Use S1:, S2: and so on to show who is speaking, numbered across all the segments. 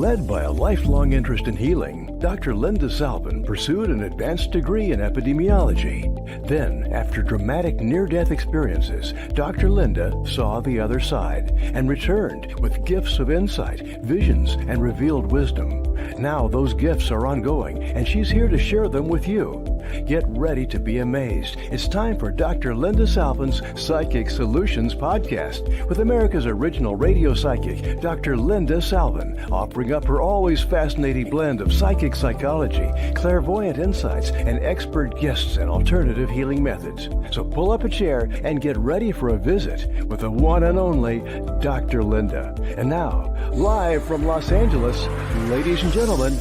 S1: Led by a lifelong interest in healing, Dr. Linda Salvin pursued an advanced degree in epidemiology. Then, after dramatic near-death experiences, Dr. Linda saw the other side and returned with gifts of insight, visions, and revealed wisdom. Now those gifts are ongoing, and she's here to share them with you. Get ready to be amazed. It's time for Dr. Linda Salvin's Psychic Solutions podcast with America's original radio psychic, Dr. Linda Salvin, offering up her always fascinating blend of psychic psychology, clairvoyant insights, and expert guests and alternative healing methods. So pull up a chair and get ready for a visit with the one and only Dr. Linda. And now, live from Los Angeles, ladies and gentlemen,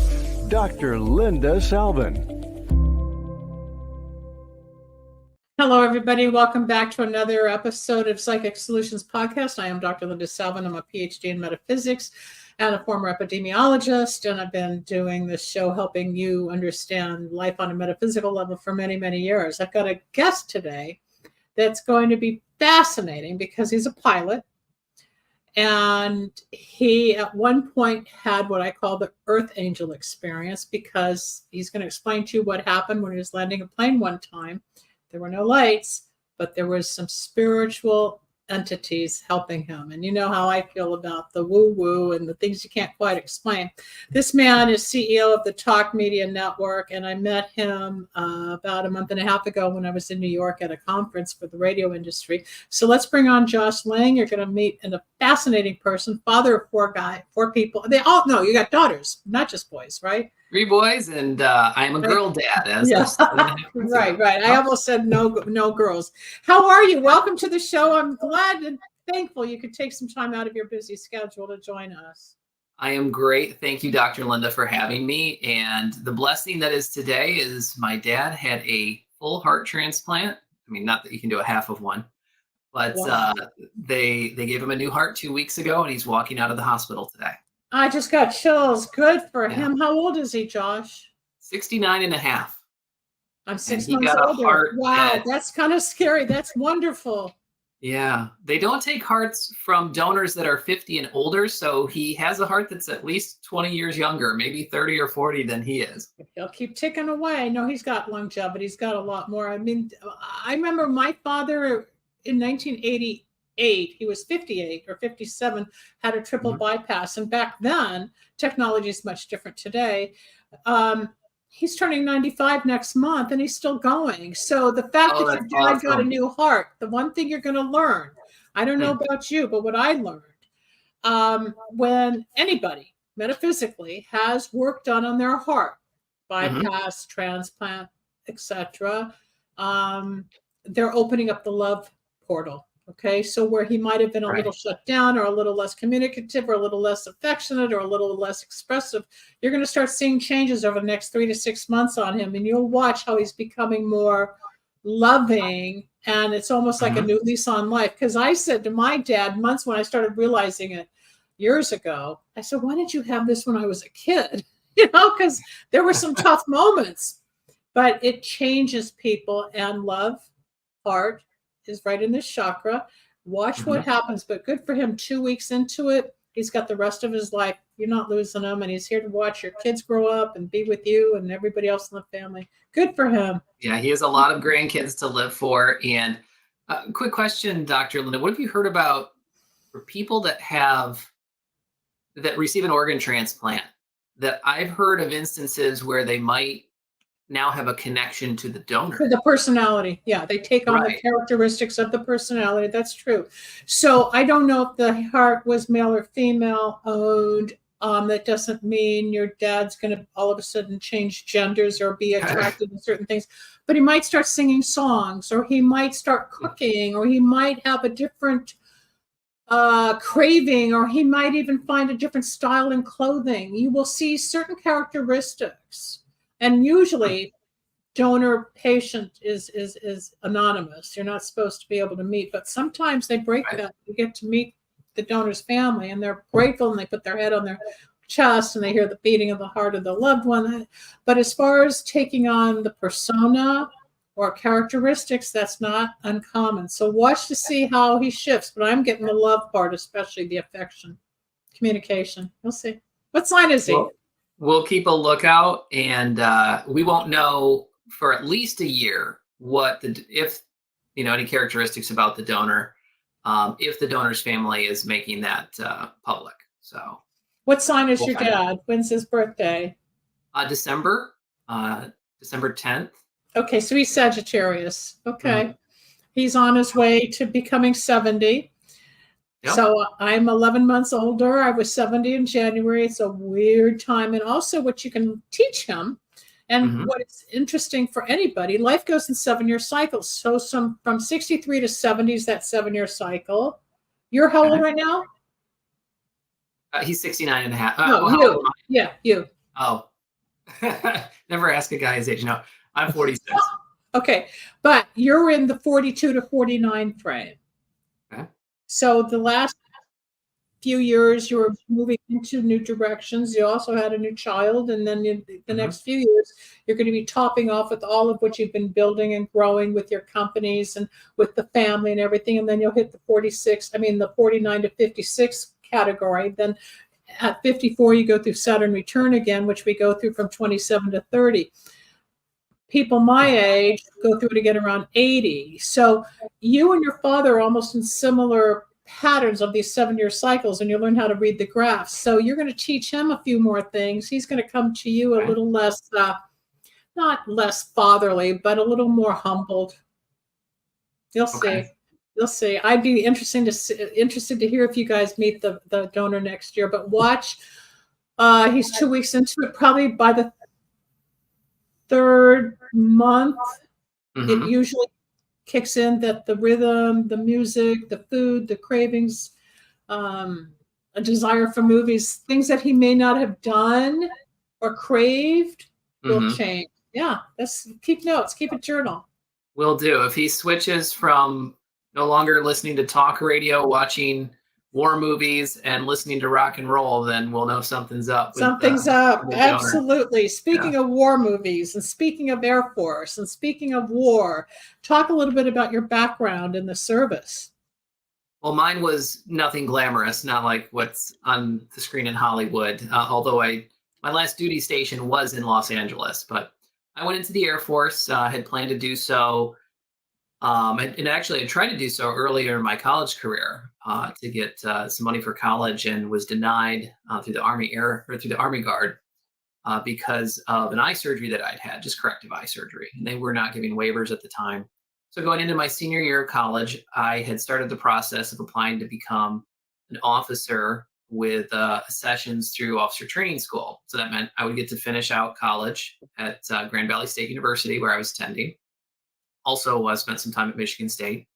S1: Dr. Linda Salvin.
S2: Hello, everybody. Welcome back to another episode of Psychic Solutions Podcast. I am Dr. Linda Salvin. I'm a PhD in metaphysics and a former epidemiologist, and I've been doing this show helping you understand life on a metaphysical level for many, many years. I've got a guest today that's going to be fascinating because he's a pilot, and he at one point had what I call the Earth Angel experience, because he's going to explain to you what happened when he was landing a plane one time. There were no lights, but there was some spiritual entities helping him. And you know how I feel about the woo-woo and the things you can't quite explain. This man is CEO of the Talk Media Network, and I met him about a month and a half ago when I was in New York at a conference for the radio industry. So let's bring on Josh Lang. You're going to meet a fascinating person, father of four people. They all know you got daughters, not just boys, right?
S3: 3 boys, and I'm a girl dad.
S2: Right. I almost said no girls. How are you? Welcome to the show. I'm glad and thankful you could take some time out of your busy schedule to join us.
S3: I am great. Thank you, Dr. Linda, for having me. And the blessing that is today is my dad had a full heart transplant. I mean, not that you can do a half of one, but wow. They gave him a new heart 2 weeks ago, and he's walking out of the hospital today.
S2: I just got chills. Good for him. How old is he, Josh?
S3: 69 and a half.
S2: I'm 6 months older. Wow, that's kind of scary. That's wonderful.
S3: Yeah. They don't take hearts from donors that are 50 and older, so he has a heart that's at least 20 years younger, maybe 30 or 40 than he is.
S2: He'll keep ticking away. No, he's got longevity. He's got a lot more. I mean, I remember my father in 1988, he was 58 or 57, had a triple bypass. And back then, technology is much different today. He's turning 95 next month and he's still going. So the fact that your dad got a new heart, the one thing you're going to learn, I don't know about you, but what I learned, when anybody metaphysically has work done on their heart, bypass, transplant, etc., they're opening up the love portal. Okay, so where he might have been a little shut down or a little less communicative or a little less affectionate or a little less expressive, you're going to start seeing changes over the next 3 to 6 months on him. And you'll watch how he's becoming more loving. And it's almost like a new lease on life. Because I said to my dad months when I started realizing it years ago, I said, why didn't you have this when I was a kid? You know, because there were some tough moments. But it changes people, and love, heart, is right in this chakra. Watch what happens, but good for him. 2 weeks into it, he's got the rest of his life. You're not losing him, and he's here to watch your kids grow up and be with you and everybody else in the family. Good for him.
S3: Yeah, he has a lot of grandkids to live for. And quick question, Dr. Linda, what have you heard about for people that receive an organ transplant? That I've heard of instances where they might now have a connection to the donor. To
S2: the personality. Yeah, they take on the characteristics of the personality. That's true. So I don't know if the heart was male or female owned. That doesn't mean your dad's going to all of a sudden change genders or be attracted to certain things. But he might start singing songs, or he might start cooking, or he might have a different craving, or he might even find a different style in clothing. You will see certain characteristics. And usually donor patient is anonymous. You're not supposed to be able to meet, but sometimes they break that. You get to meet the donor's family, and they're grateful, and they put their head on their chest and they hear the beating of the heart of the loved one. But as far as taking on the persona or characteristics, that's not uncommon. So watch to see how he shifts. But I'm getting the love part, especially the affection, communication. We'll see. What sign is he?
S3: We'll keep a lookout, and we won't know for at least a year if any characteristics about the donor, if the donor's family is making that public. So,
S2: what sign is
S3: we'll
S2: your
S3: find out.
S2: dad? When's his birthday?
S3: December 10th.
S2: Okay, so he's Sagittarius. Okay.
S3: Mhm.
S2: He's on his way to becoming 70.
S3: Yep.
S2: So I'm 11 months older. I was 70 in January. It's a weird time. And also what you can teach him and what is interesting for anybody, life goes in 7-year cycles. So from 63 to 70 is that 7-year cycle. You're how old right now?
S3: He's 69 and a half.
S2: No,
S3: how
S2: you.
S3: old am I?
S2: Yeah, you.
S3: Oh, never ask a guy his age. No, I'm 46.
S2: Okay, but you're in the 42 to 49 frame.
S3: Okay.
S2: So the last few years you were moving into new directions. You also had a new child, and then in the next few years you're going to be topping off with all of what you've been building and growing with your companies and with the family and everything. And then you'll hit the 49 to 56 category. Then at 54 you go through Saturn return again, which we go through from 27 to 30. People my age go through it again around 80. So you and your father are almost in similar patterns of these 7-year cycles, and you learn how to read the graphs. So you're going to teach him a few more things. He's going to come to you a little less, not less fatherly, but a little more humbled. You'll see. You'll see. I'd be interested to hear if you guys meet the donor next year. But watch. He's 2 weeks into it. Probably by the 3rd month, it usually kicks in that the rhythm, the music, the food, the cravings, a desire for movies, things that he may not have done or craved will change. Yeah, keep notes, keep a journal.
S3: Will do. If he switches from no longer listening to talk radio, watching war movies, and listening to rock and roll, then we'll know something's up.
S2: Something's up. Absolutely. Speaking of war movies and speaking of Air Force and speaking of war, talk a little bit about your background in the service.
S3: Well, mine was nothing glamorous, not like what's on the screen in Hollywood. Although my last duty station was in Los Angeles, but I went into the Air Force, had planned to do so. And actually, I tried to do so earlier in my college career to get some money for college, and was denied through the Army Guard because of an eye surgery that I'd had, just corrective eye surgery, and they were not giving waivers at the time. So going into my senior year of college, I had started the process of applying to become an officer with sessions through officer training school. So that meant I would get to finish out college at Grand Valley State University, where I was attending. Also spent some time at Michigan State.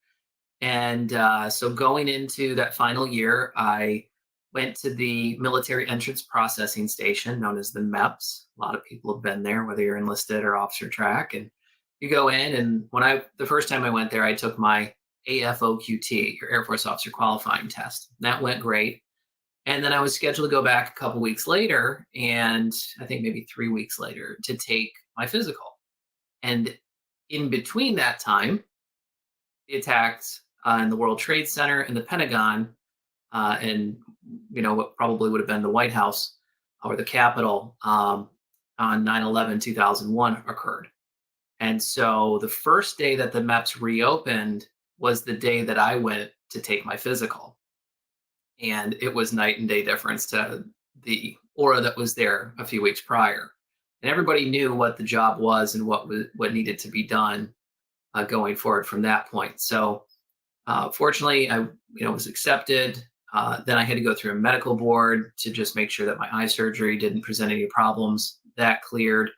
S3: And so going into that final year, I went to the Military Entrance Processing Station, known as the MEPS. A lot of people have been there, whether you're enlisted or officer track. And you go in, and the first time I went there, I took my AFOQT, your Air Force Officer Qualifying Test. That went great. And then I was scheduled to go back a couple weeks later, and I think maybe 3 weeks later, to take my physical. And in between that time, the attacks in the World Trade Center and the Pentagon, and what probably would have been the White House or the Capitol on 9/11/2001 occurred. And so the first day that the MEPS reopened was the day that I went to take my physical. And it was night and day difference to the aura that was there a few weeks prior. And everybody knew what the job was and what needed to be done going forward from that point. So fortunately, I was accepted. Then I had to go through a medical board to just make sure that my eye surgery didn't present any problems. That cleared.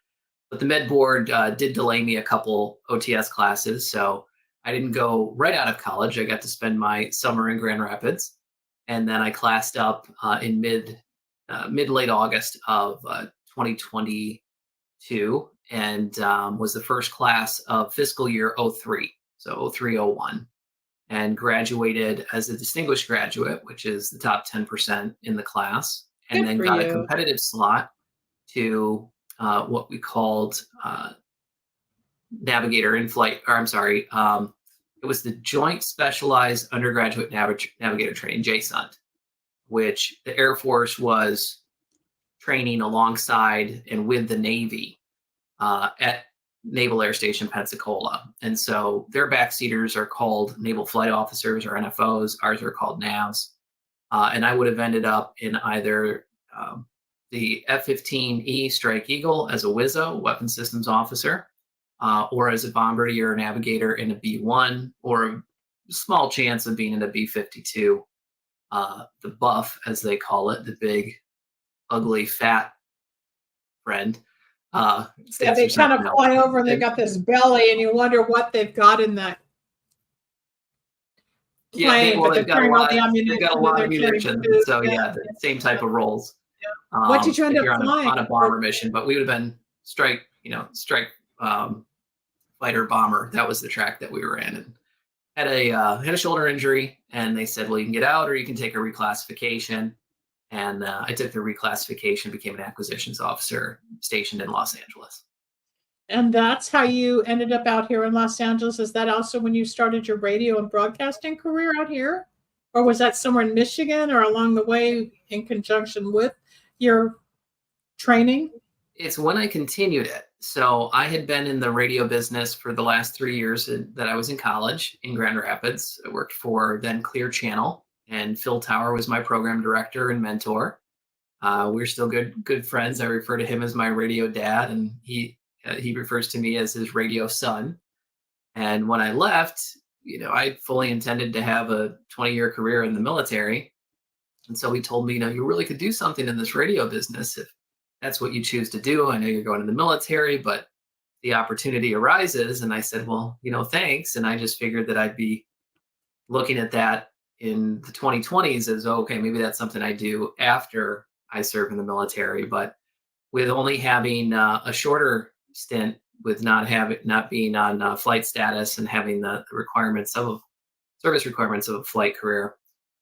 S3: But the med board did delay me a couple OTS classes. So I didn't go right out of college. I got to spend my summer in Grand Rapids. And then I classed up in mid-late August of 2022, and was the first class of fiscal year 03, so 03-01, and graduated as a distinguished graduate, which is the top 10% in the class, and then got a competitive slot to what we called Navigator in Flight, or I'm sorry, it was the Joint Specialized Undergraduate Navigator Training, JSUNT, which the Air Force was training alongside and with the Navy at Naval Air Station Pensacola. And so their backseaters are called Naval Flight Officers or NFOs. Ours are called NAVs. And I would have ended up in either the F-15E Strike Eagle as a WISO, Weapons Systems Officer, or as a bombardier navigator in a B-1, or a small chance of being in a B-52, the buff, as they call it, the big, ugly, fat friend.
S2: Yeah, they kind of fly over and they got this belly, and you wonder what they've got in that plane.
S3: They've got a lot of ammunition. So the same type of roles.
S2: Yeah. What did you end up flying?
S3: On a bomber mission, but we would have been strike fighter bomber. That was the track that we were in, and had a shoulder injury, and they said, well, you can get out or you can take a reclassification. And I took the reclassification, became an acquisitions officer stationed in Los Angeles.
S2: And that's how you ended up out here in Los Angeles. Is that also when you started your radio and broadcasting career out here? Or was that somewhere in Michigan or along the way in conjunction with your training?
S3: It's when I continued it. So I had been in the radio business for the last 3 years that I was in college in Grand Rapids. I worked for then Clear Channel, and Phil Tower was my program director and mentor. We're still good friends. I refer to him as my radio dad, and he refers to me as his radio son. And when I left, I fully intended to have a 20-year career in the military. And so he told me, you really could do something in this radio business if that's what you choose to do. I know you're going to the military, but the opportunity arises. And I said, well, thanks. And I just figured that I'd be looking at that in the 2020s as, okay, maybe that's something I do after I serve in the military. But with only having a shorter stint, with not being on flight status and having the service requirements of a flight career,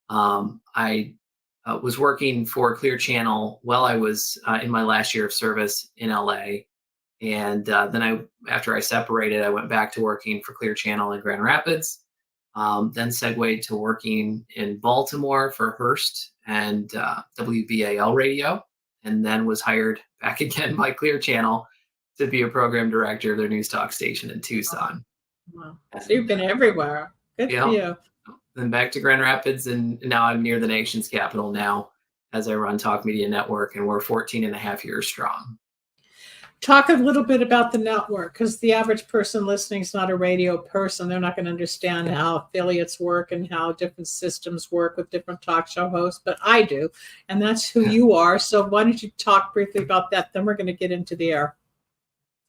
S3: I was working for Clear Channel while I was in my last year of service in LA. And then after I separated, I went back to working for Clear Channel in Grand Rapids. Then segued to working in Baltimore for Hearst and WBAL radio, and then was hired back again by Clear Channel to be a program director of their news talk station in Tucson.
S2: Wow. So you've been everywhere. Good for you.
S3: Then back to Grand Rapids, and now I'm near the nation's capital now as I run Talk Media Network, and we're 14 and a half years strong.
S2: Talk a little bit about the network, because the average person listening is not a radio person. They're not going to understand how affiliates work and how different systems work with different talk show hosts, but I do, and that's who you are. So why don't you talk briefly about that? Then we're going to get into the air,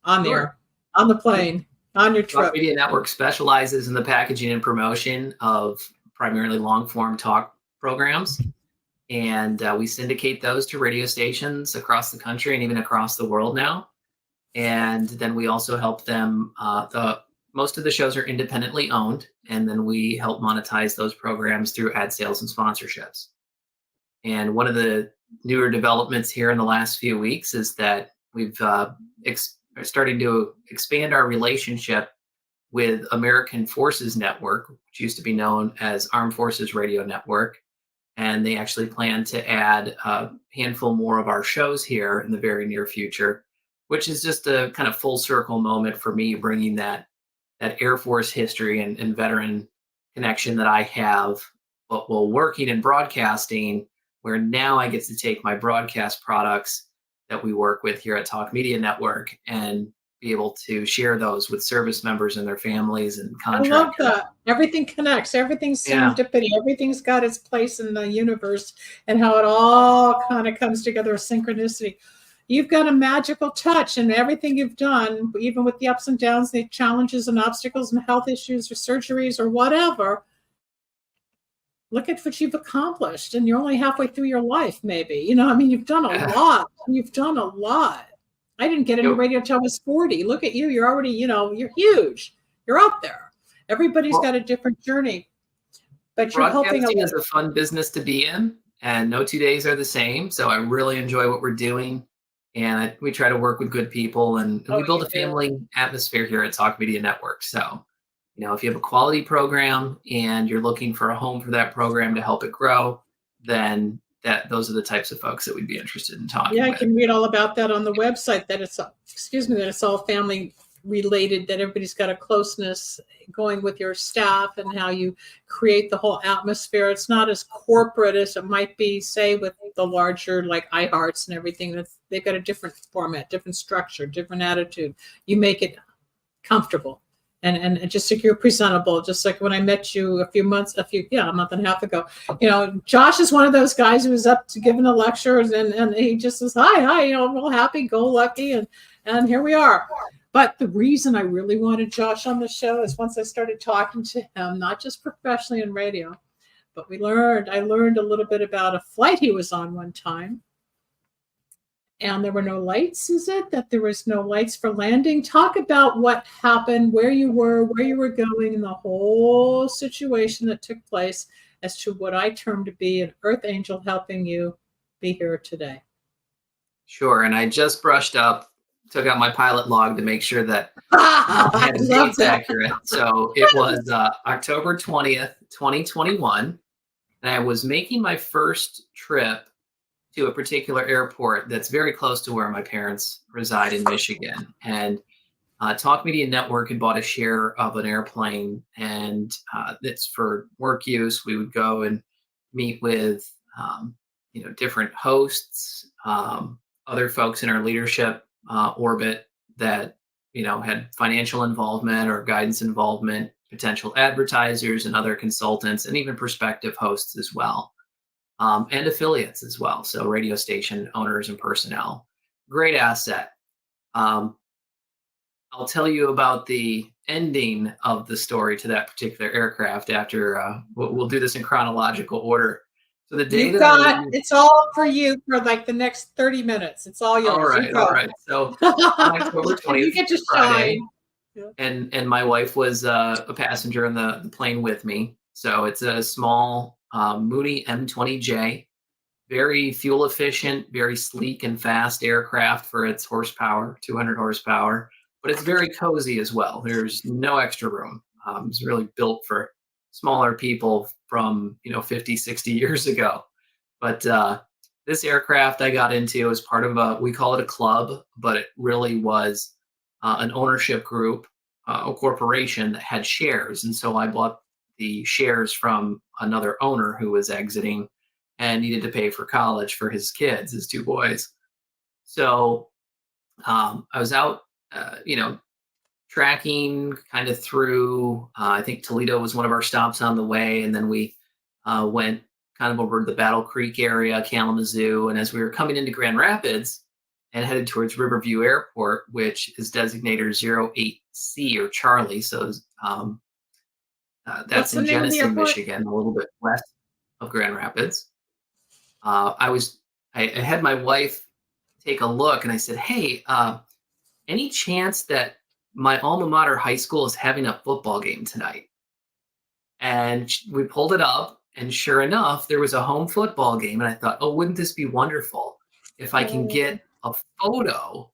S2: on the air, on the plane, on your trip.
S3: Talk Media Network specializes in the packaging and promotion of primarily long-form talk programs. And we syndicate those to radio stations across the country and even across the world now. And then we also help them, most of the shows are independently owned, and then we help monetize those programs through ad sales and sponsorships. And one of the newer developments here in the last few weeks is that we've starting to expand our relationship with American Forces Network, which used to be known as Armed Forces Radio Network. And they actually plan to add a handful more of our shows here in the very near future, which is just a kind of full circle moment for me, bringing that Air Force history and veteran connection that I have while working in broadcasting, where now I get to take my broadcast products that we work with here at Talk Media Network and be able to share those with service members and their families and contractors.
S2: I love that. Everything connects. Everything's serendipity. Everything's got its place in the universe, and how it all kind of comes together, synchronicity. You've got a magical touch, and everything you've done, even with the ups and downs, the challenges and obstacles and health issues or surgeries or whatever, look at what you've accomplished, and you're only halfway through your life, maybe. You've done a lot. You've done a lot. I didn't get into radio until I was 40. Look at you. You're already, you're huge. You're out there. Everybody's got a different journey, but you're helping.
S3: Broadcasting is a fun business to be in, and no 2 days are the same. So I really enjoy what we're doing, and we try to work with good people, and we build a family atmosphere here at Talk Media Network. So, if you have a quality program and you're looking for a home for that program to help it grow, then those are the types of folks that we'd be interested in talking
S2: Yeah, I
S3: with.
S2: can read all about that on the website, that it's all family related, that everybody's got a closeness going with your staff and how you create the whole atmosphere. It's not as corporate as it might be, say, with the larger like iHearts and everything. They've got a different format, different structure, different attitude. You make it comfortable. And just like you're presentable, just like when I met you a month and a half ago. Josh is one of those guys who was up to giving a lecture, and he just says, hi, real happy, go lucky, and here we are. But the reason I really wanted Josh on the show is once I started talking to him, not just professionally in radio, but I learned a little bit about a flight he was on one time. And there were no lights, is it? That there was no lights for landing? Talk about what happened, where you were going, and the whole situation that took place as to what I term to be an earth angel helping you be here today.
S3: Sure. And I just brushed up, took out my pilot log to make sure that I had the dates accurate. So it was October 20th, 2021. And I was making my first trip to a particular airport that's very close to where my parents reside in Michigan. And Talk Media Network had bought a share of an airplane, and that's for work use. We would go and meet with, different hosts, other folks in our leadership orbit that, had financial involvement or guidance involvement, potential advertisers and other consultants, and even prospective hosts as well. And affiliates as well. So radio station owners and personnel. Great asset. I'll tell you about the ending of the story to that particular aircraft after we'll do this in chronological order. So the day
S2: it's all for you for like the next 30 minutes. It's all yours.
S3: All right. So October 20th,
S2: you get to
S3: Friday,
S2: shine.
S3: And my wife was a passenger in the plane with me. So it's a small Mooney M20J, very fuel efficient, very sleek and fast aircraft for its horsepower, 200 horsepower, but it's very cozy as well. There's no extra room. It's really built for smaller people from 50, 60 years ago. But this aircraft I got into as part of we call it a club, but it really was an ownership group, a corporation that had shares. And so I bought the shares from another owner who was exiting and needed to pay for college for his kids, his two boys. So I was out, tracking kind of through, I think Toledo was one of our stops on the way. And then we went kind of over the Battle Creek area, Kalamazoo. And as we were coming into Grand Rapids and headed towards Riverview Airport, which is designated 08C or Charlie. So that's in Jenison, Michigan, a little bit west of Grand Rapids. I had my wife take a look, and I said, hey, any chance that my alma mater high school is having a football game tonight? And we pulled it up, and sure enough, there was a home football game. And I thought, oh, wouldn't this be wonderful if I can get a photo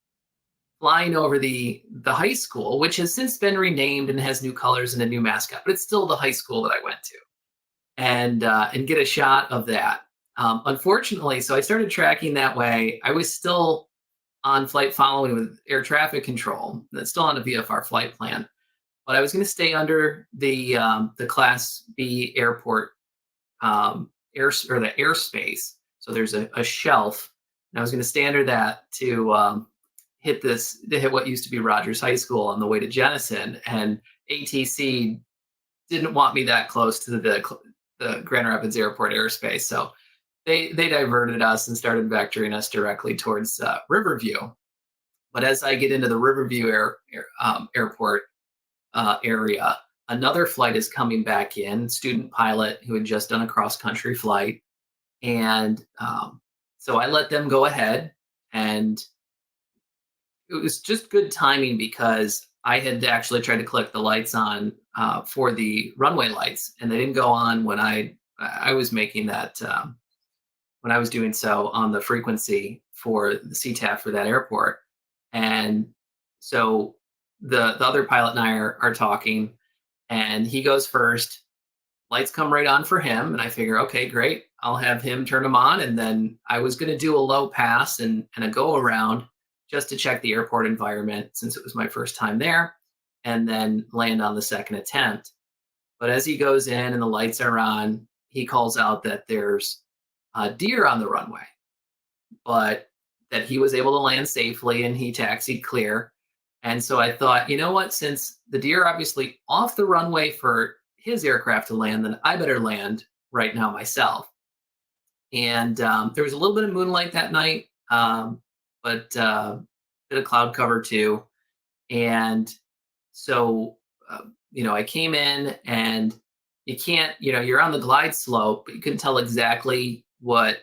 S3: flying over the high school, which has since been renamed and has new colors and a new mascot, but it's still the high school that I went to, and get a shot of that. Unfortunately, so I started tracking that way. I was still on flight following with air traffic control. That's still on a VFR flight plan, but I was going to stay under the Class B airport the airspace. So there's a shelf, and I was going to stay under that to hit what used to be Rogers High School on the way to Jenison, and ATC didn't want me that close to the Grand Rapids Airport airspace, so they diverted us and started vectoring us directly towards Riverview. But as I get into the Riverview airport area, another flight is coming back in, student pilot who had just done a cross-country flight, and so I let them go ahead, and it was just good timing because I had actually tried to click the lights on for the runway lights, and they didn't go on when I was making that, when I was doing so on the frequency for the CTAF for that airport. And so the other pilot and I are talking, and he goes first, lights come right on for him. And I figure, okay, great. I'll have him turn them on. And then I was going to do a low pass and a go around just to check the airport environment since it was my first time there, and then land on the second attempt. But as he goes in and the lights are on, he calls out that there's a deer on the runway, but that he was able to land safely and he taxied clear. And so I thought, you know what, since the deer are obviously off the runway for his aircraft to land, then I better land right now myself. And there was a little bit of moonlight that night, but bit of cloud cover too. And so, I came in, and you can't, you're on the glide slope, but you couldn't tell exactly what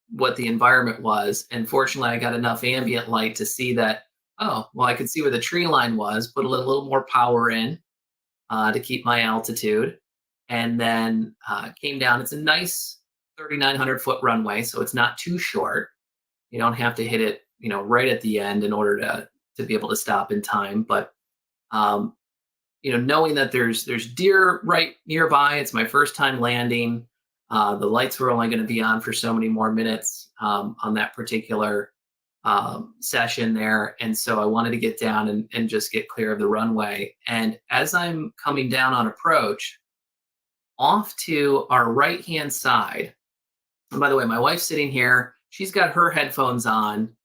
S3: the environment was. And fortunately, I got enough ambient light to see that, oh, well, I could see where the tree line was, put a little more power in to keep my altitude, and then came down. It's a nice 3,900 foot runway, so it's not too short. You don't have to hit it, right at the end in order to be able to stop in time. But knowing that there's deer right nearby, it's my first time landing. The lights were only going to be on for so many more minutes on that particular session there. And so I wanted to get down and just get clear of the runway. And as I'm coming down on approach, off to our right-hand side, and by the way, my wife's sitting here, she's got her headphones on,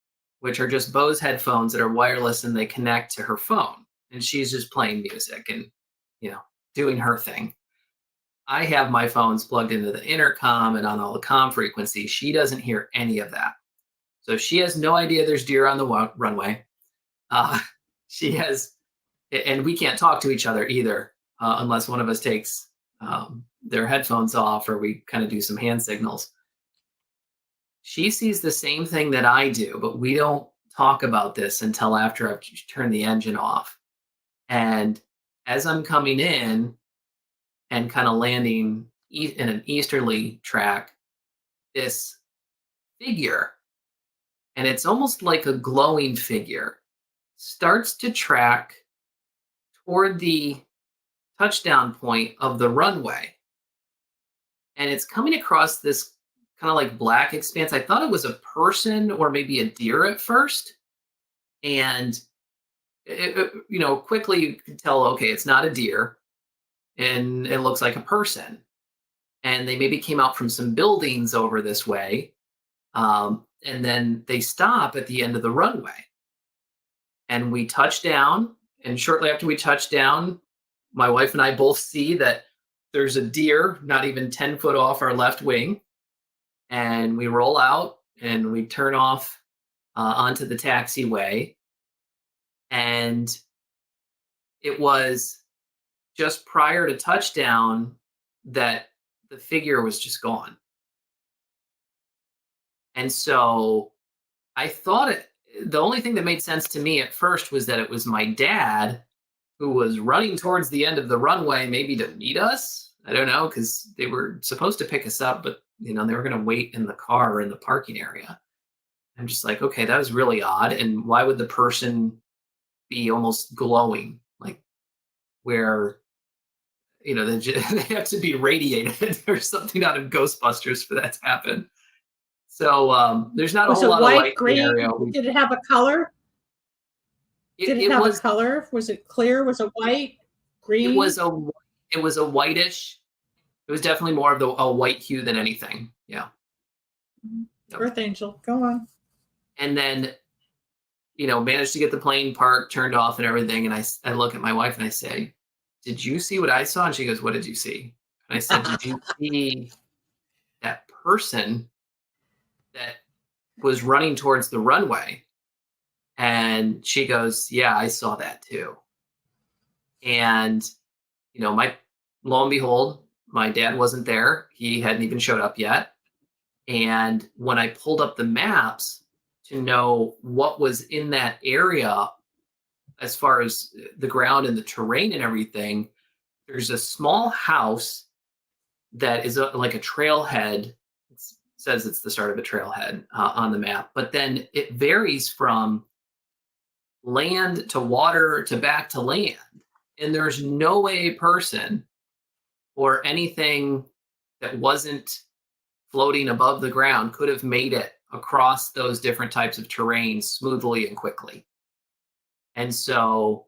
S3: which are just Bose headphones that are wireless and they connect to her phone. And she's just playing music and, doing her thing. I have my phones plugged into the intercom and on all the comm frequencies. She doesn't hear any of that. So she has no idea there's deer on the runway. She has, and we can't talk to each other either unless one of us takes their headphones off or we kind of do some hand signals. She sees the same thing that I do, but we don't talk about this until after I've turned the engine off. And as I'm coming in and kind of landing in an easterly track, this figure, and it's almost like a glowing figure, starts to track toward the touchdown point of the runway. And it's coming across this kind of like black expanse. I thought it was a person or maybe a deer at first. And quickly you can tell, okay, it's not a deer, and it looks like a person. And they maybe came out from some buildings over this way. And then they stop at the end of the runway. And we touch down. And shortly after we touch down, my wife and I both see that there's a deer not even 10 foot off our left wing. And we roll out and we turn off onto the taxiway. And it was just prior to touchdown that the figure was just gone. And so I thought the only thing that made sense to me at first was that it was my dad who was running towards the end of the runway, maybe to meet us. I don't know, because they were supposed to pick us up, but they were going to wait in the car or in the parking area. I'm just like, okay, that was really odd. And why would the person be almost glowing, like where they have to be radiated or something out of Ghostbusters for that to happen? So there's not a whole lot of light in the area.
S2: Did it have a color? Did it have a color? Was it clear? Was it white, green?
S3: It was a whitish. It was definitely more of a white hue than anything. Yeah.
S2: Earth Angel, go on.
S3: And then, managed to get the plane parked, turned off and everything. And I look at my wife and I say, did you see what I saw? And she goes, what did you see? And I said, did you see that person that was running towards the runway? And she goes, yeah, I saw that too. And, lo and behold, my dad wasn't there. He hadn't even showed up yet. And when I pulled up the maps to know what was in that area, as far as the ground and the terrain and everything, there's a small house that is like a trailhead. It says it's the start of a trailhead on the map, but then it varies from land to water to back to land. And there's no way a person or anything that wasn't floating above the ground could have made it across those different types of terrain smoothly and quickly. And so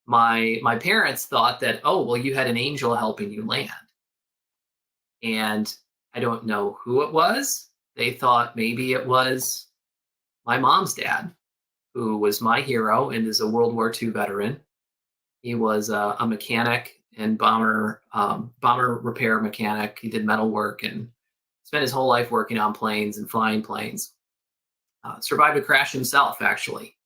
S3: my parents thought that, oh, well, you had an angel helping you land. And I don't know who it was. They thought maybe it was my mom's dad, who was my hero and is a World War II veteran. He was a mechanic and bomber repair mechanic. He did metal work and spent his whole life working on planes and flying planes. Survived a crash himself, actually,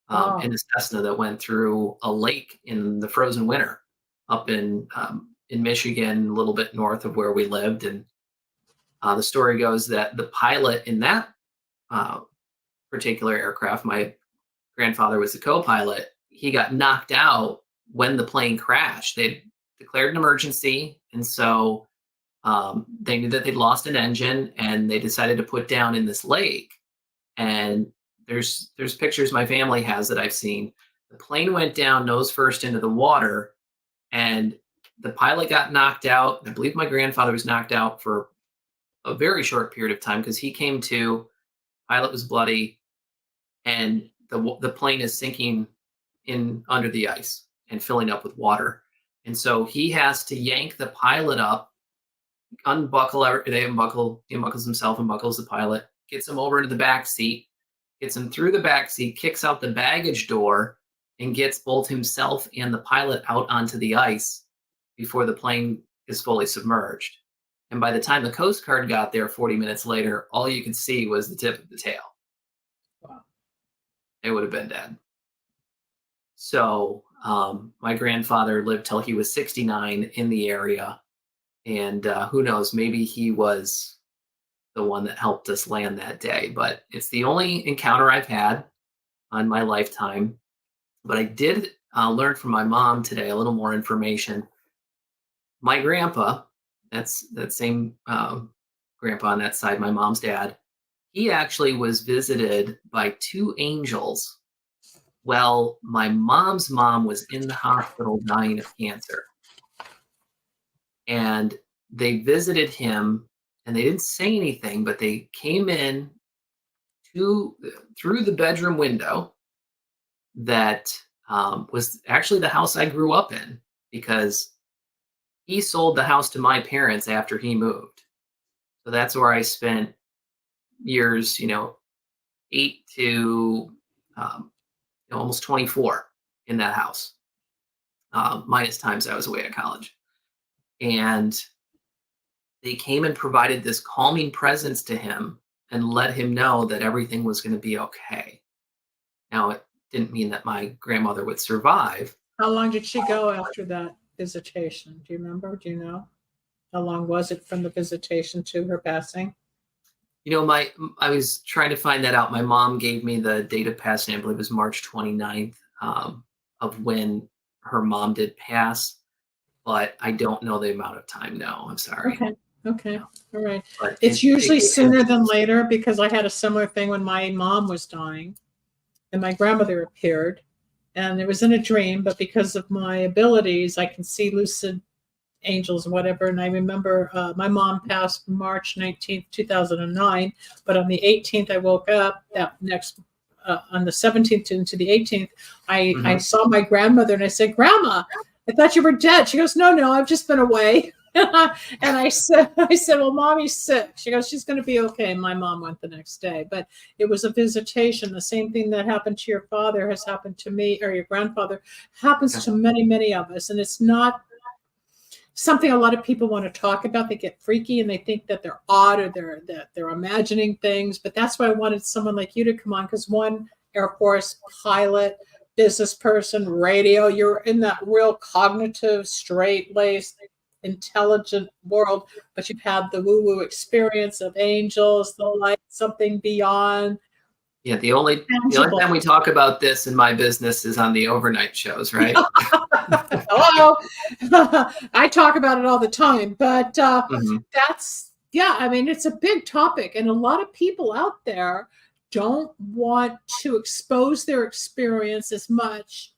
S3: in a Cessna that went through a lake in the frozen winter up in Michigan, a little bit north of where we lived. And the story goes that the pilot in that particular aircraft, my grandfather was the co-pilot, he got knocked out when the plane crashed. They declared an emergency, and so they knew that they'd lost an engine, and they decided to put down in this lake. And there's pictures my family has that I've seen. The plane went down nose first into the water, and the pilot got knocked out. I believe my grandfather was knocked out for a very short period of time because he came to. Pilot was bloody, and the plane is sinking in under the ice and filling up with water. And so he has to yank the pilot up, he unbuckles himself and buckles the pilot, gets him over into the back seat, gets him through the back seat, kicks out the baggage door, and gets both himself and the pilot out onto the ice before the plane is fully submerged. And by the time the Coast Guard got there 40 minutes later, all you could see was the tip of the tail.
S2: Wow.
S3: It would have been dead. So my grandfather lived till he was 69 in the area. And who knows, maybe he was the one that helped us land that day. But it's the only encounter I've had on my lifetime. But I did learn from my mom today a little more information. My grandpa, that's that same grandpa on that side, my mom's dad, he actually was visited by two angels. Well, my mom's mom was in the hospital dying of cancer. And they visited him, and they didn't say anything, but they came in through the bedroom window that was actually the house I grew up in, because he sold the house to my parents after he moved. So that's where I spent years, 8 to almost 24 in that house, minus times I was away at college. And they came and provided this calming presence to him and let him know that everything was going to be okay. Now, it didn't mean that my grandmother would survive.
S2: How long did she go after that visitation? Do you remember? Do you know? How long was it from the visitation to her passing?
S3: I was trying to find that out. My mom gave me the date of passing. I believe it was March 29th of when her mom did pass, but I don't know the amount of time. No, I'm sorry.
S2: Okay.
S3: No.
S2: All right.
S3: But
S2: It's usually sooner than later, because I had a similar thing when my mom was dying and my grandmother appeared, and it was in a dream, but because of my abilities, I can see lucid angels and whatever. And I remember my mom passed March 19th, 2009, but on the 18th, I woke up that next, on the 17th into the 18th, I saw my grandmother and I said, "Grandma, I thought you were dead." She goes, No, I've just been away. And I said, "Well, Mommy's sick." She goes, "She's going to be okay." And my mom went the next day, but it was a visitation. The same thing that happened to your father has happened to me, or your grandfather happens to many, many of us. And it's not something a lot of people want to talk about. They get freaky and they think that they're odd, or they're imagining things. But that's why I wanted someone like you to come on, because one, Air Force pilot, business person, radio, you're in that real cognitive, straight-laced, intelligent world, but you've had the woo-woo experience of angels, the light, something beyond.
S3: Yeah, the only time we talk about this in my business is on the overnight shows, right?
S2: Hello. I talk about it all the time, but that's, it's a big topic, and a lot of people out there don't want to expose their experience as much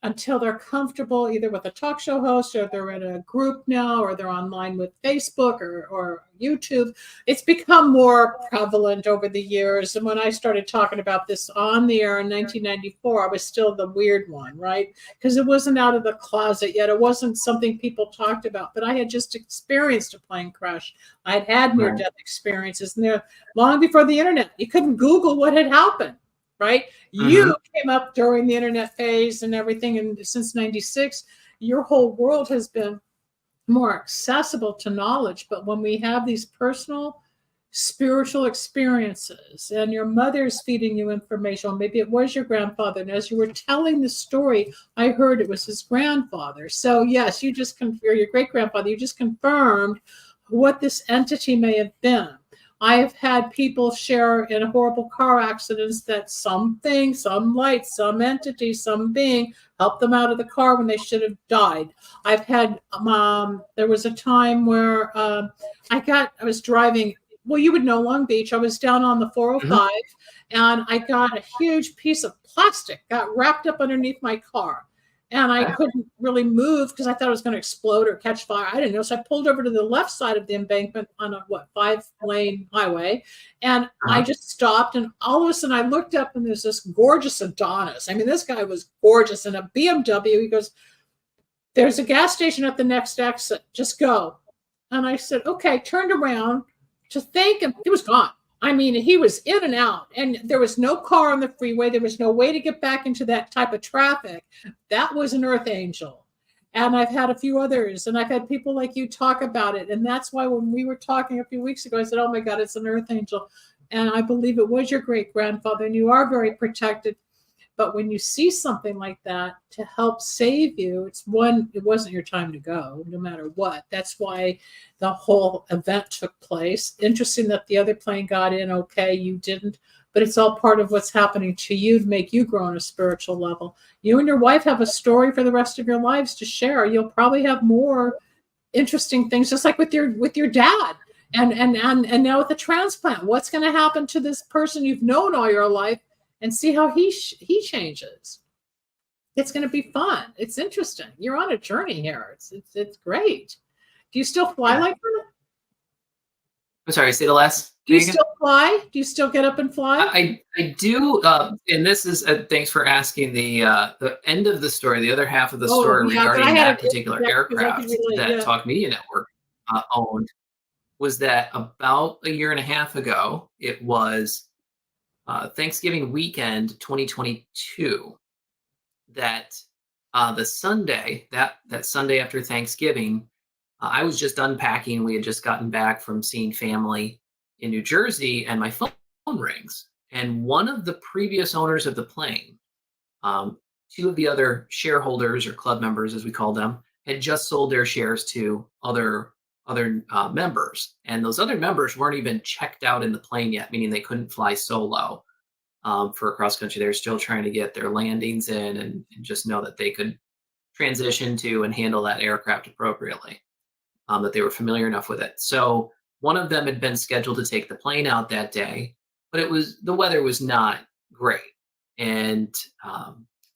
S2: until they're comfortable either with a talk show host, or they're in a group now, or they're online with Facebook or YouTube. It's become more prevalent over the years. And when I started talking about this on the air in 1994, I was still the weird one, right? Because it wasn't out of the closet yet. It wasn't something people talked about, but I had just experienced a plane crash. I had had near-death experiences, and they're long before the internet. You couldn't Google what had happened, right? You came up during the internet phase and everything, and since 96, your whole world has been more accessible to knowledge. But when we have these personal spiritual experiences, and your mother's feeding you information, or maybe it was your grandfather, and as you were telling the story, I heard it was his grandfather. So yes, you just or your great grandfather, you just confirmed what this entity may have been. I have had people share in horrible car accidents that something, some light, some entity, some being helped them out of the car when they should have died. I've had, there was a time where I was driving, well, you would know Long Beach. I was down on the 405 and I got a huge piece of plastic, got wrapped up underneath my car. And I couldn't really move because I thought it was going to explode or catch fire. I didn't know. So I pulled over to the left side of the embankment on a 5-lane highway. And I just stopped. And all of a sudden I looked up and there's this gorgeous Adonis. I mean, this guy was gorgeous in a BMW. He goes, "There's a gas station at the next exit. Just go." And I said, okay, turned around to thank him. He was gone. I mean, he was in and out, and there was no car on the freeway. There was no way to get back into that type of traffic. That was an earth angel. And I've had a few others, and I've had people like you talk about it. And that's why when we were talking a few weeks ago, I said, oh my God, it's an earth angel. And I believe it was your great grandfather, and you are very protected. But when you see something like that to help save you, it wasn't your time to go, no matter what. That's why the whole event took place. Interesting that the other plane got in okay, you didn't, but it's all part of what's happening to you to make you grow on a spiritual level. You and your wife have a story for the rest of your lives to share. You'll probably have more interesting things, just like with your dad. And now with the transplant, what's going to happen to this person you've known all your life? And see how he changes. It's going to be fun. It's interesting. You're on a journey here. It's great. Do you still fly like that?
S3: I'm sorry, say the last.
S2: Do you still fly? Do you still get up and fly?
S3: I do. And this is thanks for asking the end of the story, the other half of the story regarding that particular aircraft that Talk Media Network owned, was that about a year and a half ago, it was Thanksgiving weekend 2022, that the Sunday, that Sunday after Thanksgiving, I was just unpacking. We had just gotten back from seeing family in New Jersey, and my phone rings. And one of the previous owners of the plane, two of the other shareholders or club members, as we call them, had just sold their shares to other members, and those other members weren't even checked out in the plane yet, meaning they couldn't fly solo for cross country. They're still trying to get their landings in and just know that they could transition to and handle that aircraft appropriately, that they were familiar enough with it. So one of them had been scheduled to take the plane out that day, but the weather was not great. And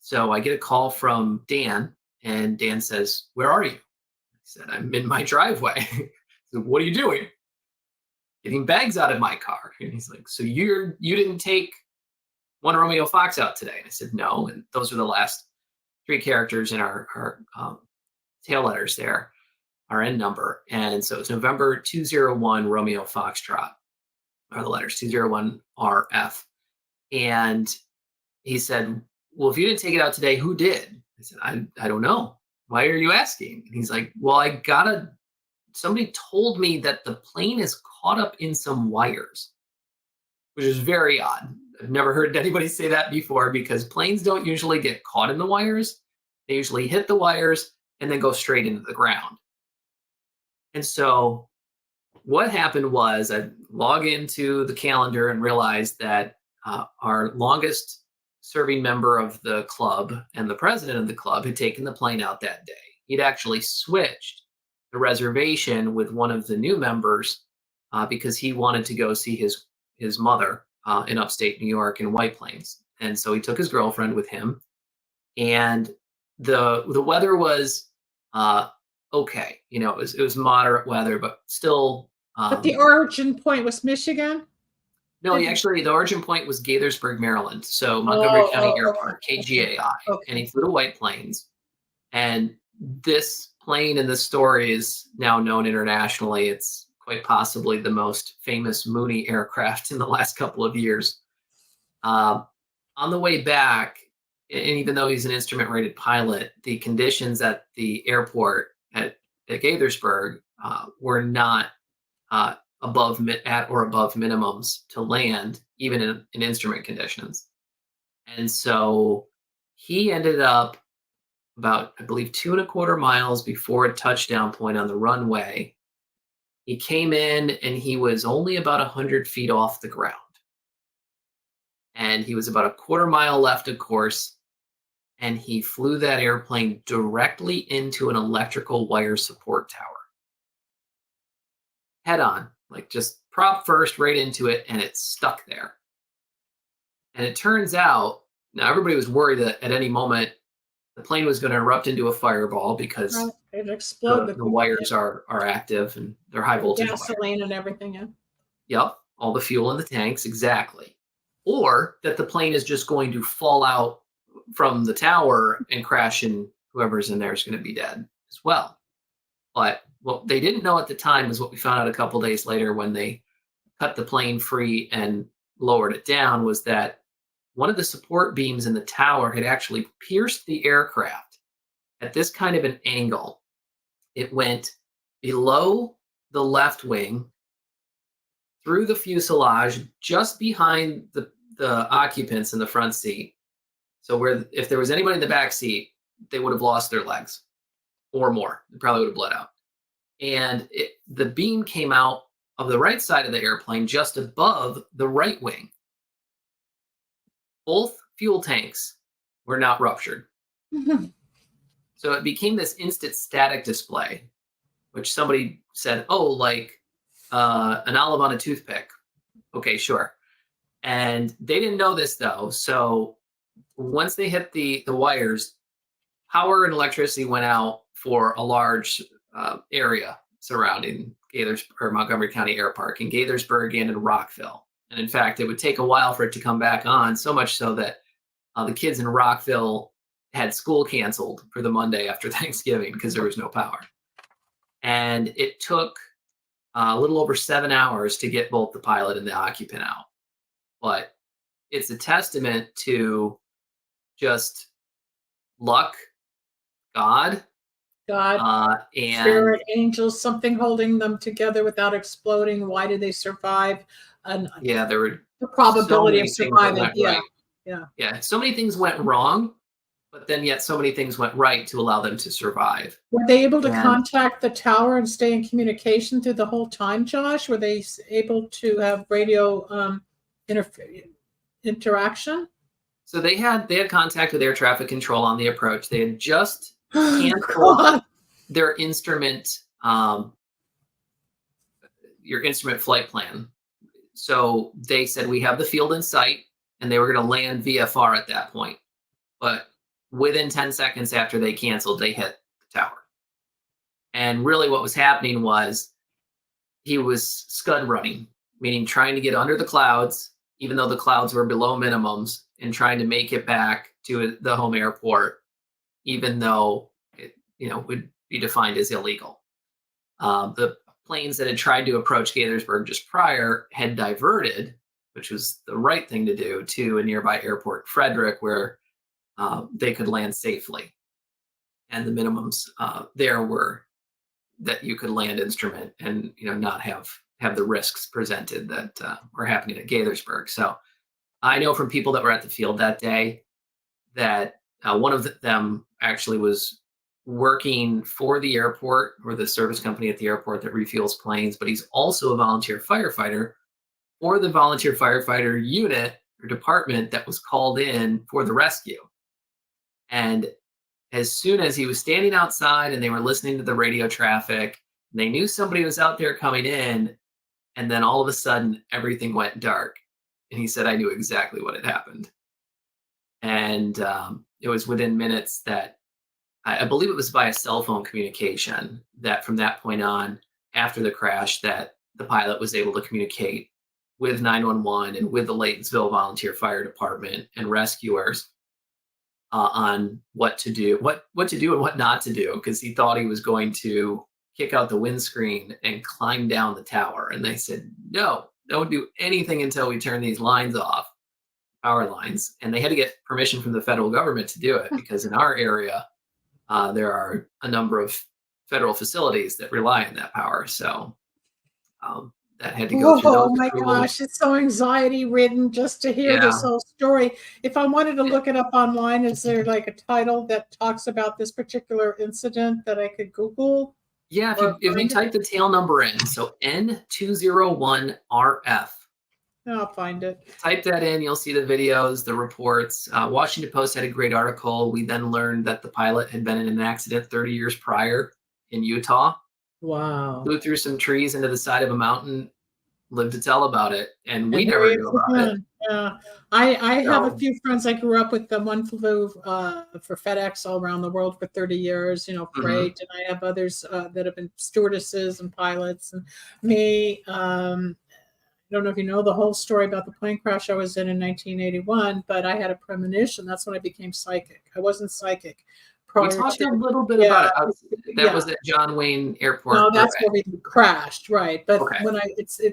S3: so I get a call from Dan, and Dan says, "Where are you?" I said, "I'm in my driveway." He said, "What are you doing?" "Getting bags out of my car." And he's like, "So you didn't take 1 Romeo Fox out today?" And I said, "No." And those are the last 3 characters in our tail letters there, our end number. And so it's November 201 Romeo Foxtrot are the letters, 201 RF. And he said, "Well, if you didn't take it out today, who did?" I said, I don't know. "Why are you asking?" And he's like, "Well, somebody told me that the plane is caught up in some wires," which is very odd. I've never heard anybody say that before, because planes don't usually get caught in the wires. They usually hit the wires and then go straight into the ground. And so what happened was I log into the calendar and realized that our longest serving member of the club and the president of the club had taken the plane out that day. He'd actually switched the reservation with one of the new members because he wanted to go see his mother in upstate New York in White Plains. And so he took his girlfriend with him. And the weather was okay. It was moderate weather, but still.
S2: But the origin point was Michigan?
S3: No, actually, the origin point was Gaithersburg, Maryland. So Montgomery County Airport,
S2: Okay.
S3: KGAI, and he flew to White Plains. And this plane in the story is now known internationally. It's quite possibly the most famous Mooney aircraft in the last couple of years. On the way back, and even though he's an instrument-rated pilot, the conditions at the airport at Gaithersburg were not at or above minimums to land, even in instrument conditions. And so he ended up about, I believe, 2.25 miles before a touchdown point on the runway. He came in and he was only about 100 feet off the ground. And he was about a 1/4 mile left of course. And he flew that airplane directly into an electrical wire support tower. Head on, like just prop first right into it, and it stuck there. And it turns out, now everybody was worried that at any moment the plane was going to erupt into a fireball because
S2: It exploded.
S3: the wires are active and they're high voltage wires.
S2: Gasoline and everything, yeah.
S3: Yep, all the fuel in the tanks, exactly. Or that the plane is just going to fall out from the tower and crash, and whoever's in there is going to be dead as well. But what they didn't know at the time is what we found out a couple days later when they cut the plane free and lowered it down, was that one of the support beams in the tower had actually pierced the aircraft at this kind of an angle. It went below the left wing, through the fuselage, just behind the occupants in the front seat. So where if there was anybody in the back seat, they would have lost their legs or more. It probably would have bled out. And the beam came out of the right side of the airplane, just above the right wing. Both fuel tanks were not ruptured. So it became this instant static display, which somebody said, oh, like an olive on a toothpick. Okay, sure. And they didn't know this though. So once they hit the wires, power and electricity went out for a large area surrounding Montgomery County Air Park in Gaithersburg and in Rockville. And in fact, it would take a while for it to come back on, so much so that the kids in Rockville had school canceled for the Monday after Thanksgiving because there was no power. And it took a little over 7 hours to get both the pilot and the occupant out. But it's a testament to just luck, God, and
S2: spirit, angels, something holding them together without exploding. Why did they survive? And
S3: yeah, there were
S2: the probability of
S3: so
S2: surviving.
S3: Yeah. So many things went wrong, but then yet so many things went right to allow them to survive.
S2: Were they able to contact the tower and stay in communication through the whole time, Josh? Were they able to have radio interaction?
S3: So they had contact with air traffic control on the approach. They had just canceled their instrument, your instrument flight plan. So they said, we have the field in sight, and they were going to land VFR at that point. But within 10 seconds after they canceled, they hit the tower. And really what was happening was he was scud running, meaning trying to get under the clouds, even though the clouds were below minimums, and trying to make it back to the home airport, even though it would be defined as illegal. The planes that had tried to approach Gaithersburg just prior had diverted, which was the right thing to do, to a nearby airport, Frederick, where they could land safely. And the minimums there were that you could land instrument and not have the risks presented that were happening at Gaithersburg. So I know from people that were at the field that day that one of them actually was working for the airport, or the service company at the airport that refuels planes, but he's also a volunteer firefighter for the volunteer firefighter unit or department that was called in for the rescue. And as soon as he was standing outside and they were listening to the radio traffic, they knew somebody was out there coming in, and then all of a sudden everything went dark. And he said, I knew exactly what had happened. And it was within minutes that I believe it was by a cell phone communication that from that point on, after the crash, that the pilot was able to communicate with 911 and with the Laytonsville Volunteer Fire Department and rescuers on what to do, what to do and what not to do, because he thought he was going to kick out the windscreen and climb down the tower. And they said, no, don't do anything until we turn these lines off, power lines. And they had to get permission from the federal government to do it, because in our area, there are a number of federal facilities that rely on that power. So that had to go through those
S2: Oh my
S3: approvals.
S2: gosh, it's so anxiety ridden just to hear this whole story. If I wanted to look it up online, is there like a title that talks about this particular incident that I could Google?
S3: Yeah, if you type the tail number in, so N201RF.
S2: I'll find it.
S3: Type that in, you'll see the videos, the reports. Washington Post had a great article. We then learned that the pilot had been in an accident 30 years prior in Utah.
S2: Wow.
S3: Flew through some trees into the side of a mountain, lived to tell about it, and we never knew about it.
S2: Yeah, I have a few friends I grew up with. The one flew for FedEx all around the world for 30 years, freight, and I have others that have been stewardesses and pilots. And me, I don't know if you know the whole story about the plane crash I was in 1981, but I had a premonition. That's when I became psychic. I wasn't psychic.
S3: We talked a little bit about it. That was at John Wayne Airport.
S2: No, that's where we crashed, right? But when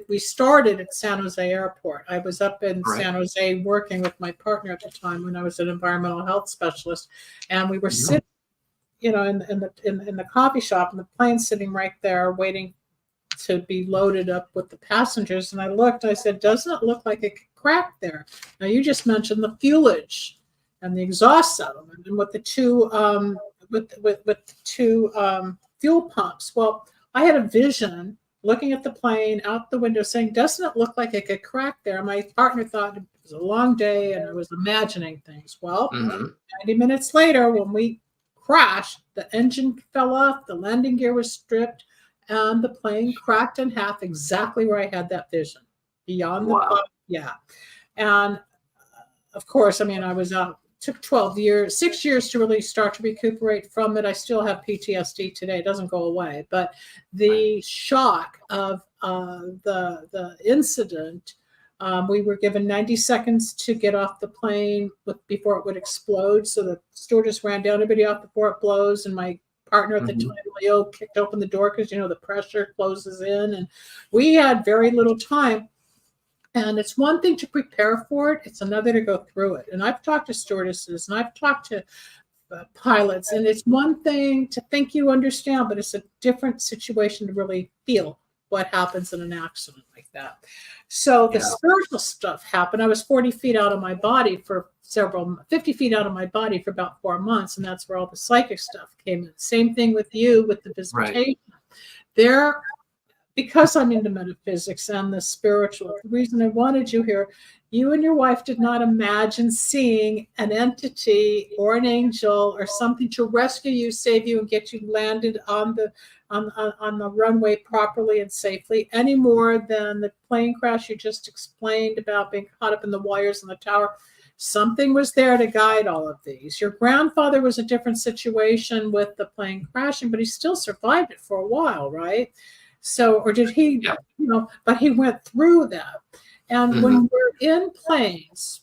S2: we started at San Jose Airport. I was up in San Jose working with my partner at the time when I was an environmental health specialist, and we were sitting, in the coffee shop, and the plane sitting right there waiting to be loaded up with the passengers. And I looked, I said, doesn't it look like it could crack there? Now you just mentioned the fuelage and the exhaust settlement, and with the two fuel pumps. Well, I had a vision looking at the plane out the window saying, doesn't it look like it could crack there? My partner thought it was a long day and I was imagining things. Well, 90 minutes later, when we crashed, the engine fell off, the landing gear was stripped, and the plane cracked in half exactly where I had that vision. Beyond the and of course, I mean, I was out. Took 6 years to really start to recuperate from it. I still have PTSD today. It doesn't go away. But the shock of the incident, we were given 90 seconds to get off the plane before it would explode. So the stewardess ran down everybody off before it blows. And my partner at the time, Leo, kicked open the door because, the pressure closes in. And we had very little time. And it's one thing to prepare for it. It's another to go through it. And I've talked to stewardesses and I've talked to pilots. And it's one thing to think you understand, but it's a different situation to really feel what happens in an accident like that. So the spiritual stuff happened. I was 40 feet out of my body 50 feet out of my body for about 4 months. And that's where all the psychic stuff came in. Same thing with you with the visitation. Because I'm into metaphysics and the spiritual, the reason I wanted you here, you and your wife did not imagine seeing an entity or an angel or something to rescue you, save you, and get you landed on the runway properly and safely, any more than the plane crash you just explained about being caught up in the wires in the tower. Something was there to guide all of these. Your grandfather was a different situation with the plane crashing, but he still survived it for a while, right? So, or did he, but he went through that. And when we're in planes,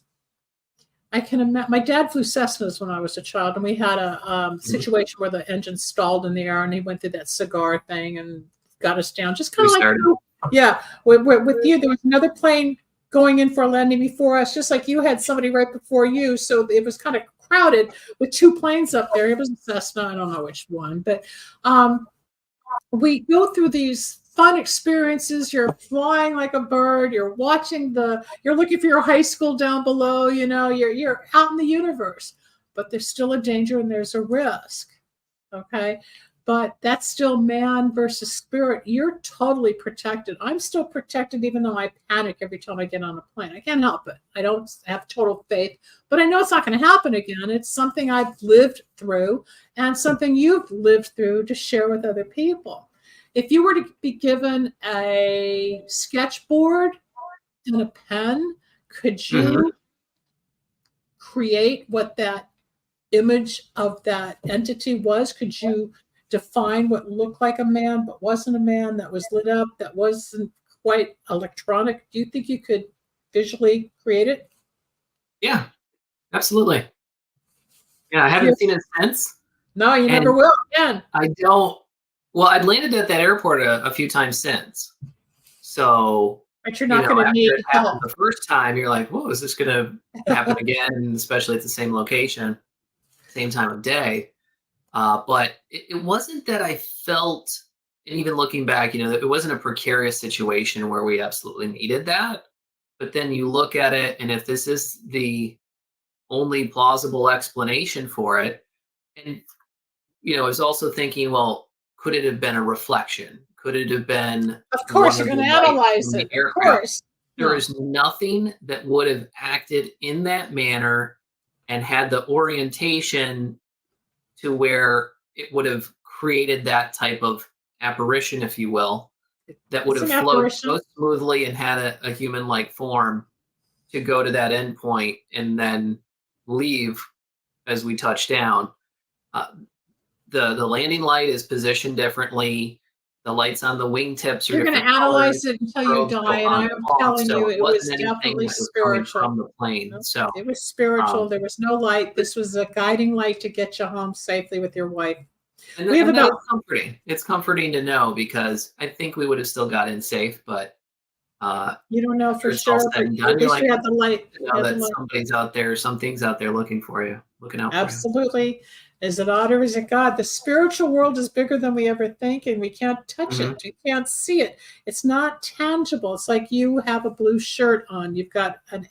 S2: I can imagine, my dad flew Cessnas when I was a child, and we had a situation where the engine stalled in the air, and he went through that cigar thing and got us down. Just kind of like, with you, there was another plane going in for a landing before us, just like you had somebody right before you. So it was kind of crowded with two planes up there. It was a Cessna, I don't know which one, but we go through these fun experiences. You're flying like a bird. You're watching you're looking for your high school down below. You're out in the universe, but there's still a danger and there's a risk. Okay. But that's still man versus spirit. You're totally protected. I'm still protected, even though I panic every time I get on a plane. I can't help it. I don't have total faith, but I know it's not going to happen again. It's something I've lived through and something you've lived through to share with other people. If you were to be given a sketchboard and a pen, could you create what that image of that entity was? Could you define what looked like a man but wasn't a man, that was lit up, that wasn't quite electronic? Do you think you could visually create it?
S3: Yeah, absolutely. Yeah, I haven't seen it since.
S2: No, you never will again.
S3: I don't. Well, I'd landed at that airport a few times since. So,
S2: but you're not going to need help.
S3: The first time, you're like, whoa, is this going to happen again? Especially at the same location, same time of day. But it wasn't that I felt, and even looking back, it wasn't a precarious situation where we absolutely needed that. But then you look at it, and if this is the only plausible explanation for it, and, I was also thinking, well, could it have been a reflection? Could it have been?
S2: Of course, you're going to analyze it. Of course.
S3: There is nothing that would have acted in that manner and had the orientation to where it would have created that type of apparition, if you will, that would have flowed so smoothly and had a human-like form to go to that endpoint and then leave as we touch down. The landing light is positioned differently. The lights on the wingtips are
S2: You're going to analyze it until you die, and I'm telling you, it was definitely spiritual.
S3: From the plane, so
S2: it was spiritual. There was no light. This was a guiding light to get you home safely with your wife.
S3: And that's comforting. It's comforting to know, because I think we would have still got in safe, but
S2: you don't know for sure. But at least we had the light.
S3: Somebody's out there, something's out there looking for you, looking out for you.
S2: Absolutely. Is it odd or is it God? The spiritual world is bigger than we ever think, and we can't touch it. You can't see it. It's not tangible. It's like you have a blue shirt on. You've got an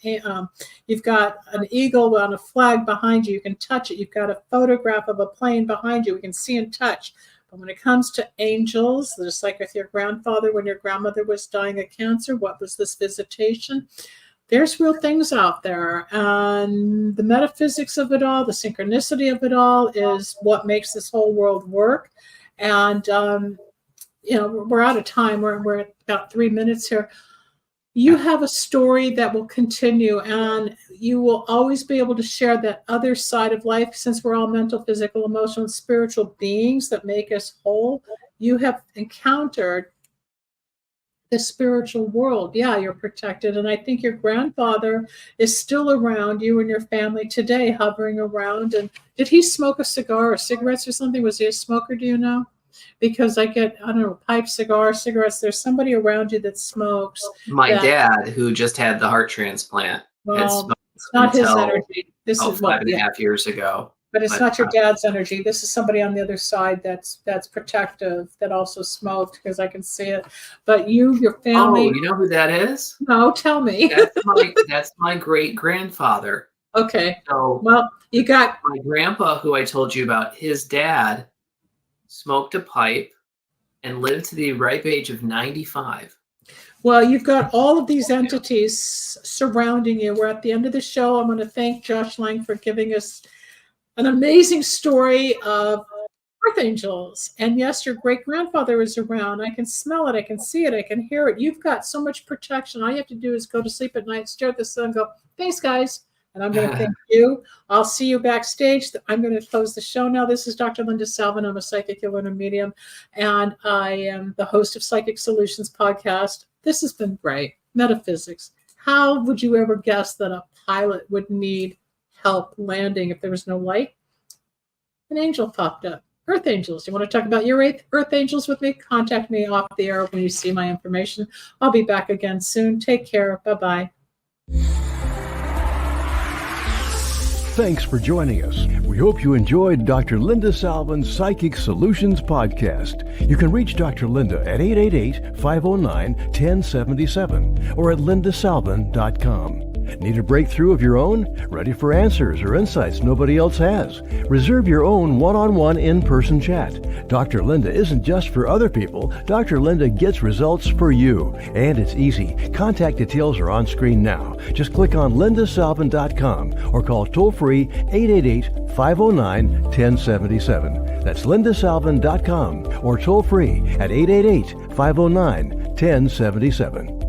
S2: eagle on a flag behind you. You can touch it. You've got a photograph of a plane behind you. We can see and touch. But when it comes to angels, just like with your grandfather when your grandmother was dying of cancer, what was this visitation? There's real things out there, and the metaphysics of it all, the synchronicity of it all is what makes this whole world work. And, we're out of time. We're at about 3 minutes here. You have a story that will continue, and you will always be able to share that other side of life, since we're all mental, physical, emotional, and spiritual beings that make us whole. You have encountered the spiritual world. Yeah, you're protected. And I think your grandfather is still around you and your family today, hovering around. And did he smoke a cigar or cigarettes or something? Was he a smoker? Do you know? Because I don't know, pipe, cigarettes. There's somebody around you that smokes.
S3: My dad, who just had the heart transplant,
S2: well, it's not his energy. This is
S3: 5.5 years ago.
S2: But it's not your dad's energy. This is somebody on the other side that's protective, that also smoked, because I can see it. But your family.
S3: Oh, you know who that is?
S2: No, tell me.
S3: That's my great grandfather.
S2: Okay.
S3: So,
S2: well, you got
S3: my grandpa, who I told you about. His dad smoked a pipe and lived to the ripe age of 95.
S2: Well, you've got all of these entities surrounding you. We're at the end of the show. I'm going to thank Josh Lang for giving us an amazing story of earth angels. And yes, your great-grandfather is around. I can smell it. I can see it. I can hear it. You've got so much protection. All you have to do is go to sleep at night, stare at the sun, go, thanks, guys. And I'm going to thank you. I'll see you backstage. I'm going to close the show now. This is Dr. Linda Salvin. I'm a psychic healer and a medium, and I am the host of Psychic Solutions podcast. This has been great. Metaphysics. How would you ever guess that a pilot would need help landing if there was no light? An angel popped up. Earth angels. You want to talk about your earth angels with me? Contact me off the air when you see my information. I'll be back again soon. Take care. Bye-bye.
S1: Thanks for joining us. We hope you enjoyed Dr. Linda Salvin's Psychic Solutions podcast. You can reach Dr. Linda at 888-509-1077 or at lindasalvin.com. Need a breakthrough of your own? Ready for answers or insights nobody else has? Reserve your own one-on-one in-person chat. Dr. Linda isn't just for other people. Dr. Linda gets results for you. And it's easy. Contact details are on screen now. Just click on lindasalvin.com or call toll-free 888-509-1077. That's lindasalvin.com or toll-free at 888-509-1077.